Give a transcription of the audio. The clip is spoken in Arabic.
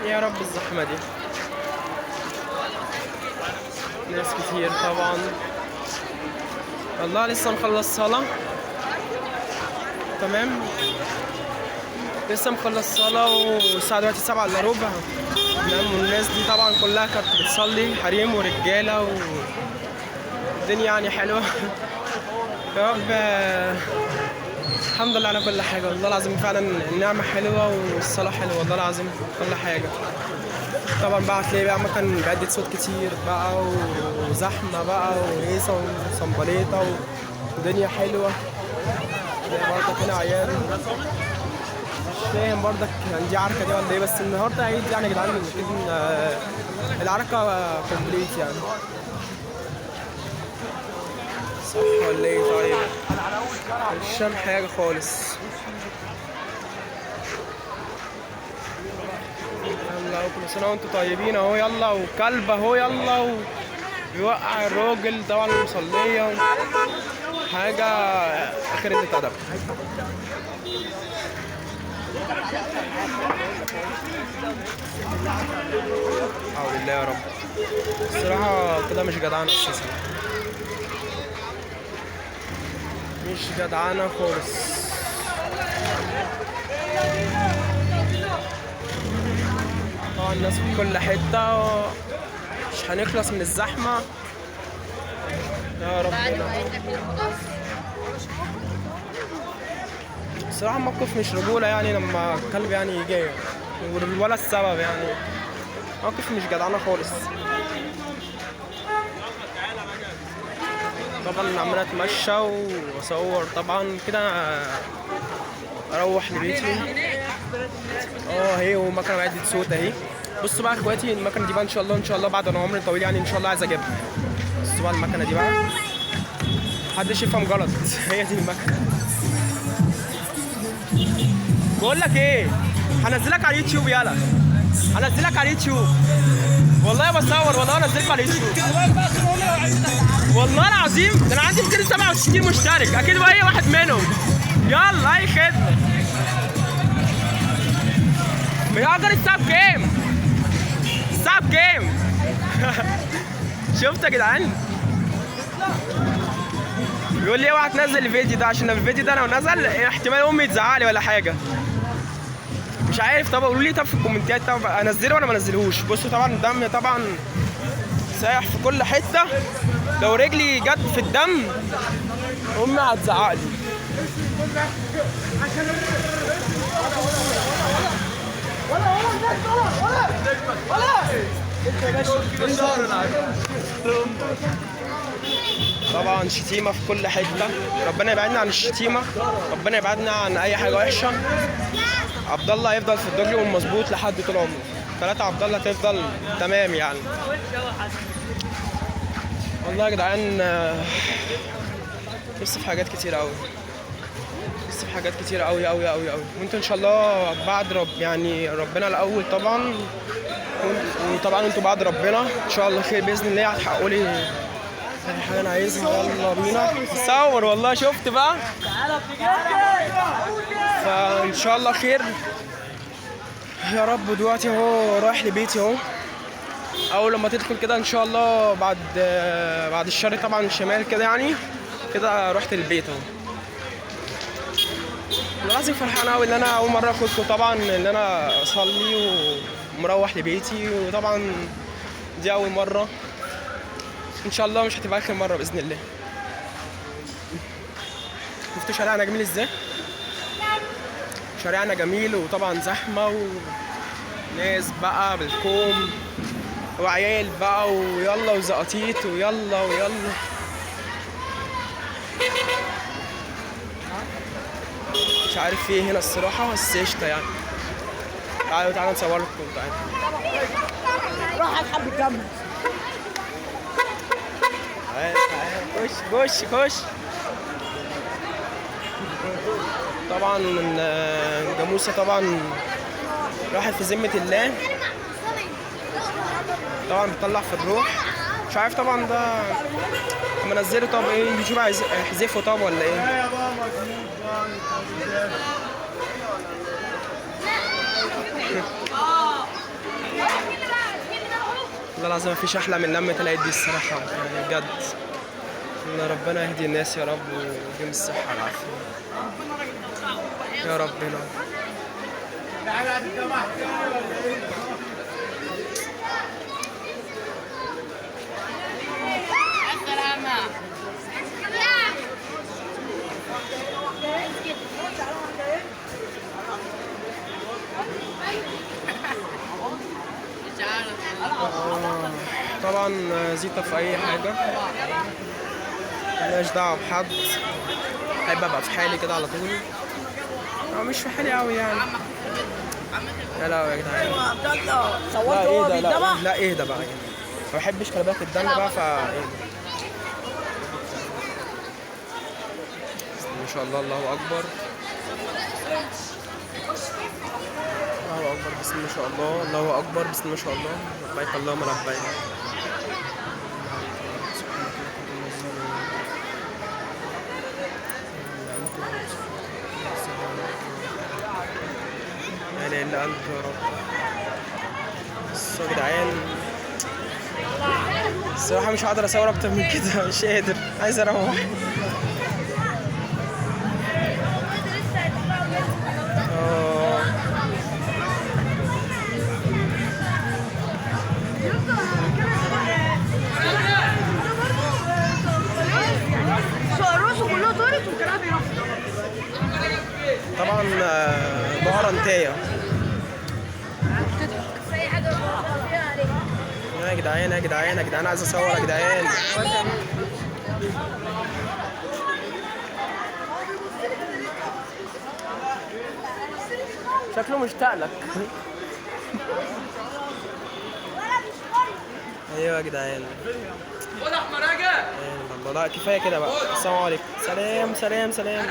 يا رب الزحمة دي. ناس كتير طبعا. والله لسه مخلص صلاة. تمام، لسه مخلص صلاة والساعة دلوقتي 7:15. تمام، والناس دي طبعا كلها كانت بتصلي، حريم ورجالة والدنيا يعني حلوة. يا رب الحمد لله على كل حاجة. والله العظيم فعلا النعمة حلوة والصلاة حلوة والله العظيم كل حاجة. طبعا بقى هتلاقي بقى مكان بيأدي صوت كتير بقى وزحمة بقى وهيصة وصنبليطة ودنيا حلوة. تلاقي برضك هنا عيال، مش فاهم برضك يعني دي عركة دي ولا ايه، بس النهاردة عيد يعني يا جدعان كده. العركة كومبليت يعني، صح ولا ايه؟ طيب مش فاهم حاجة خالص. يلا كل سنة وانتم طيبين اهو. يلا وكلب اهو، يلا وبيوقع الراجل طبعا المصلية، حاجة آخر قلة أدب. حول الله يا رب. الصراحة كده مش جدعانة أساسا، مش جدعانة خالص. طبعا الناس في كل حتة، مش هنخلص من الزحمة يا رب. الصراحة الموقف مش رجولة يعني لما الكلب يعني يجي، ولا السبب يعني، موقف مش جدعانة خالص. طبعا عمال اتمشى واصور طبعا كده اروح لبيتي. اهي ومكنه بعدة صوت اهي. بصوا بقى يا اخواتي، المكنه دي بقى ان شاء الله ان شاء الله بعد انا عمري طويل يعني ان شاء الله عايز اجيبها. بصوا بقى المكنه دي بقى، محدش يفهم غلط. هي دي المكنه. بقول لك ايه، هنزلك على اليوتيوب. يلا هنزلك على اليوتيوب، والله بصور والله انزلك على اليوتيوب والله العظيم. ده انا عندي 267 مشترك، اكيد بقى اي واحد منهم. يلا اي خدمه. بيأجر الساعه بكام؟ الساعه بكام؟ شفت يا جدعان؟ بيقول لي اوعى تنزل الفيديو ده، عشان الفيديو ده لو نزل احتمال امي تزعق لي ولا حاجه. مش عارف. طب قولوا لي طب في الكومنتات، طب انزله ولا ما انزلهوش؟ بصوا طبعا الدم طبعا سايح في كل حته. لو رجلي جت في الدم امي هتزعق لي. طبعا شتيمه في كل حته. ربنا يبعدنا عن الشتيمه، ربنا يبعدنا عن اي حاجه وحشه. عبد الله هيفضل في الدجل والمظبوط لحد طول عمره. 3 عبد الله تفضل تمام يعني. والله يا جدعان نفسي في حاجات كتير قوي، نفسي في حاجات كتير قوي قوي قوي قوي. وانتوا ان شاء الله بعد يعني ربنا الاول طبعا، وطبعا انتوا بعد ربنا ان شاء الله خير باذن الله هتحققوا لي اي حاجه انا عايزها. يلا بينا نصور. والله شفت بقى، فان شاء الله خير يا رب. دلوقتي اهو رايح لبيتي اهو. اول لما تدخل كده ان شاء الله بعد الشر طبعا الشمال كده يعني كده رحت البيت اهو. انا لازم فرحان قوي ان انا اول مره اخدكم طبعا، ان انا اصلي ومروح لبيتي. وطبعا دي اول مره، ان شاء الله مش هتبقى اخر مره باذن الله. شفتوا شارعنا جميل ازاي؟ شارعنا جميل، وطبعا زحمه وناس بقى بالكوم وعيال بقى ويلا وزقاطيط ويلا ويلا. مش عارف ايه هنا الصراحه، بس قشطه يعني. تعالوا نصور لكم. تعالوا روح على الحب كمل. خش. طبعا جاموسه طبعا راحت في ذمه الله، طبعا بتطلع في الروح. مش عارف طبعا ده منزله. طب ايه يشوف عايز يحذفه طب ولا ايه؟ والله العظيم مفيش احلى من لمة العيد دي الصراحة يعني بجد. ان ربنا يهدي الناس يا رب ويديهم الصحة والعافية يا ربنا. طبعا زيطة في أي حاجة ملهاش دعوة بحد، أحب أبقى في حالي كده على طول أو مش في حالي أوي يعني. لا لا يا جدعان عبد الله صورت لا وهو ايه ده لا بيتذبح. لا ايه ده بقى يعني ما بحبش كلابات الدم بقى فا ايه ده. ما شاء الله الله اكبر الله اكبر بسم الله ما شاء الله الله اكبر بسم الله ما شاء الله لبيك اللهم لبيك. لا اله الا انت يا رب. بصوا يا جدعان الصراحة مش هقدر اصور اكتر من كده مش قادر عايز اروح. راسه كلها طارت وكان بيرفض. طبعا بهارة انتايه يا جدعان يا جدعان يا جدعان عايز اصور يا جدعان. شكله مشتاق لك. ايوه يا جدعان والله لا كفايه كده بقى. السلام عليكم سلام سلام سلام.